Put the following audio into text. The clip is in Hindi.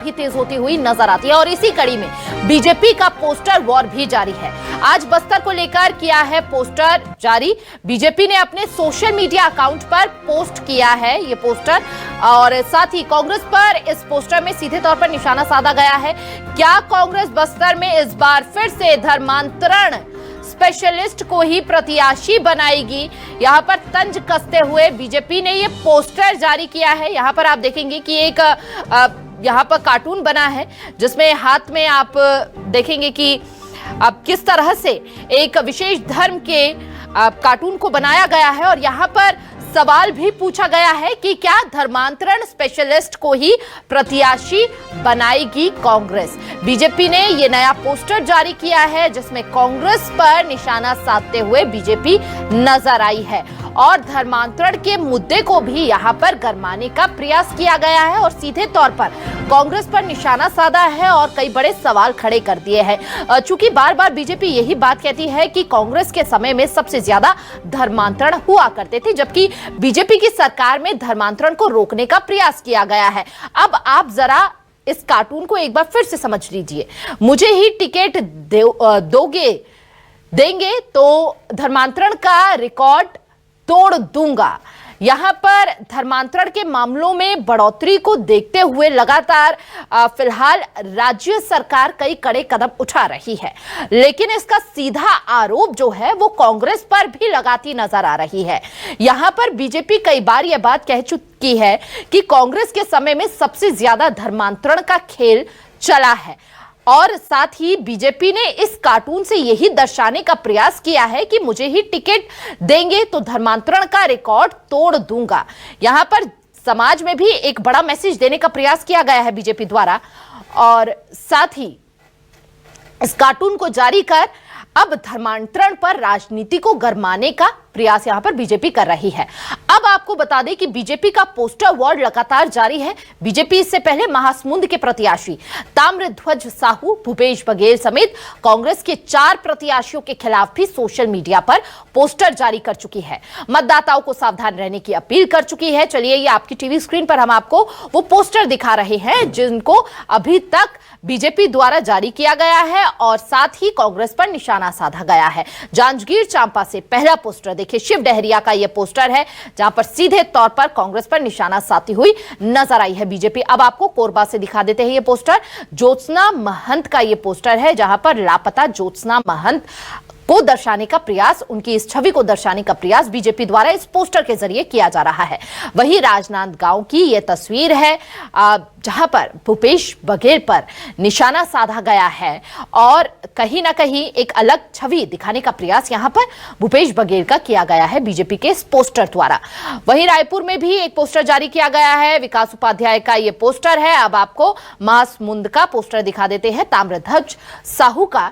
भी तेज होती हुई नजर आती है और इसी कड़ी में बीजेपी का पोस्टर वॉर भी जारी है। आज बस्तर को लेकर किया है पोस्टर जारी। बीजेपी ने अपने सोशल मीडिया अकाउंट पर पोस्ट किया है ये पोस्टर और साथ ही कांग्रेस पर इस पोस्टर में सीधे तौर पर निशाना साधा गया है। क्या कांग्रेस बस्तर में इस बार फिर से धर्मांतरण स्पेशलिस्ट को ही प्रत्याशी बनाएगी? यहां पर तंज कसते हुए बीजेपी ने ये पोस्टर जारी किया है। यहां पर आप देखेंगे कि एक यहाँ पर कार्टून बना है जिसमें हाथ में आप देखेंगे कि अब किस तरह से एक विशेष धर्म के कार्टून को बनाया गया है और यहाँ पर सवाल भी पूछा गया है कि क्या धर्मांतरण स्पेशलिस्ट को ही प्रत्याशी बनाएगी कांग्रेस? बीजेपी ने ये नया पोस्टर जारी किया है जिसमें कांग्रेस पर निशाना साधते हुए बीजेपी नजर आई है और धर्मांतरण के मुद्दे को भी यहां पर गरमाने का प्रयास किया गया है और सीधे तौर पर कांग्रेस पर निशाना साधा है और कई बड़े सवाल खड़े कर दिए हैं। चूंकि बार बार बीजेपी यही बात कहती है कि कांग्रेस के समय में सबसे ज्यादा धर्मांतरण हुआ करते थे, जबकि बीजेपी की सरकार में धर्मांतरण को रोकने का प्रयास किया गया है। अब आप जरा इस कार्टून को एक बार फिर से समझ लीजिए। मुझे ही टिकट देंगे तो धर्मांतरण का रिकॉर्ड तोड़ दूंगा। यहां पर धर्मांतरण के मामलों में बढ़ोतरी को देखते हुए लगातार फिलहाल राज्य सरकार कई कड़े कदम उठा रही है, लेकिन इसका सीधा आरोप जो है वो कांग्रेस पर भी लगाती नजर आ रही है। यहां पर बीजेपी कई बार यह बात कह चुकी है कि कांग्रेस के समय में सबसे ज्यादा धर्मांतरण का खेल चला है और साथ ही बीजेपी ने इस कार्टून से यही दर्शाने का प्रयास किया है कि मुझे ही टिकट देंगे तो धर्मांतरण का रिकॉर्ड तोड़ दूंगा। यहां पर समाज में भी एक बड़ा मैसेज देने का प्रयास किया गया है बीजेपी द्वारा और साथ ही इस कार्टून को जारी कर अब धर्मांतरण पर राजनीति को गरमाने का प्रयास यहां पर बीजेपी कर रही है। अब आपको बता दें कि बीजेपी का पोस्टर वॉर लगातार जारी है। बीजेपी इससे पहले महासमुंद के प्रत्याशी ताम्रध्वज साहू, भूपेश बघेल समेत कांग्रेस के 4 प्रत्याशियों के खिलाफ भी सोशल मीडिया पर पोस्टर जारी कर चुकी है। मतदाताओं को सावधान रहने की अपील कर चुकी है। चलिए ये आपकी टीवी स्क्रीन पर हम आपको वो पोस्टर दिखा रहे हैं जिनको अभी तक बीजेपी द्वारा जारी किया गया है और साथ ही कांग्रेस पर निशाना साधा गया है। जांजगीर चांपा से पहला पोस्टर देखिए, शिव डहरिया का यह पोस्टर है जहां पर सीधे तौर पर कांग्रेस पर निशाना साधती हुई नजर आई है बीजेपी। अब आपको कोरबा से दिखा देते हैं यह पोस्टर। ज्योत्सना महंत का यह पोस्टर है जहां पर लापता ज्योत्सना महंत को दर्शाने का प्रयास, उनकी इस छवि को दर्शाने का प्रयास बीजेपी द्वारा इस पोस्टर के जरिए किया जा रहा है। वहीं राजनांदगांव की यह तस्वीर है जहां पर भूपेश बघेल पर निशाना साधा गया है और कहीं ना कहीं एक अलग छवि दिखाने का प्रयास यहां पर भूपेश बघेल का किया गया है बीजेपी के इस पोस्टर द्वारा। वहीं रायपुर में भी एक पोस्टर जारी किया गया है, विकास उपाध्याय का यह पोस्टर है। अब आपको महासमुंद का पोस्टर दिखा देते हैं, ताम्रध्वज साहू का